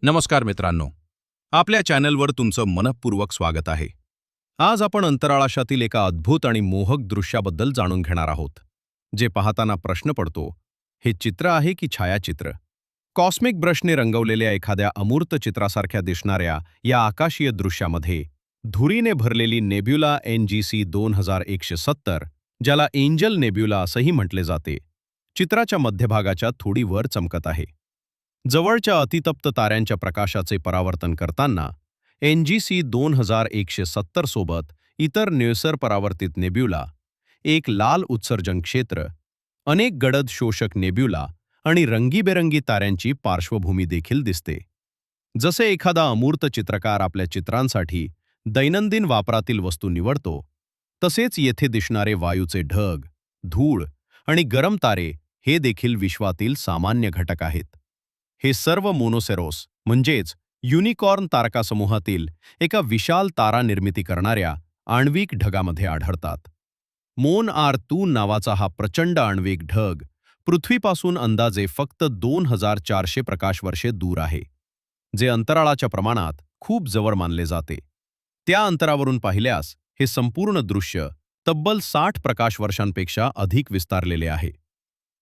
नमस्कार मित्रांनो, आपल्या चॅनलवर तुमचं मनःपूर्वक स्वागत आहे. आज आपण अंतराळाशातील एका अद्भुत आणि मोहक दृश्याबद्दल जाणून घेणार आहोत, जे पाहताना प्रश्न पडतो, हे चित्र आहे की छायाचित्र? कॉस्मिक ब्रशने रंगवलेल्या एखाद्या अमूर्त चित्रासारख्या दिसणाऱ्या या आकाशीय दृश्यामध्ये धुरीने भरलेली नेब्युला NGC 2170, ज्याला एंजल नेब्युला असंही म्हटले जाते, चित्राच्या मध्यभागाच्या थोडी वर चमकत आहे. जवळच्या अतितप्त ताऱ्यांच्या प्रकाशाचे परावर्तन करताना NGC 2170 सोबत इतर निळसर परावर्तित नेब्युला, एक लाल उत्सर्जन क्षेत्र, अनेक गडद शोषक नेब्युला आणि रंगीबेरंगी ताऱ्यांची पार्श्वभूमी देखील दिसते. जसे एखादा अमूर्त चित्रकार आपल्या चित्रांसाठी दैनंदिन वापरातील वस्तू निवडतो, तसेच येथे दिसणारे वायूचे ढग, धूळ आणि गरम तारे हे देखील विश्वातील सामान्य घटक आहेत. हे सर्व मोनोसेरोस म्हणजेच युनिकॉर्न तारकासमूहातील एका विशाल तारा निर्मिती करणाऱ्या आण्विक ढगामध्ये आढळतात. मोन R2 नावाचा हा प्रचंड आण्विक ढग पृथ्वीपासून अंदाजे फक्त 2400 प्रकाशवर्षे दूर आहे, जे अंतराळाच्या प्रमाणात खूप जवळ मानले जाते. त्या अंतरावरून पाहिल्यास हे संपूर्ण दृश्य तब्बल 60 प्रकाशवर्षांपेक्षा अधिक विस्तारलेले आहे.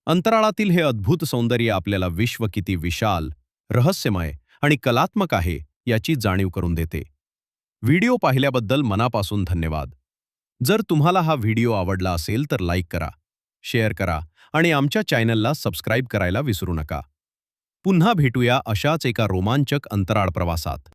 अंतराळातील हे अद्भुत सौंदर्य आपल्याला विश्व किती विशाल, रहस्यमय आणि कलात्मक आहे याची जाणीव करून देते. व्हिडिओ पाहिल्याबद्दल मनापासून धन्यवाद. जर तुम्हाला हा व्हिडिओ आवडला असेल तर लाईक करा, शेअर करा आणि आमच्या चॅनलला सबस्क्राईब करायला विसरू नका. पुन्हा भेटूया अशाच एका रोमांचक अंतराळ प्रवासात.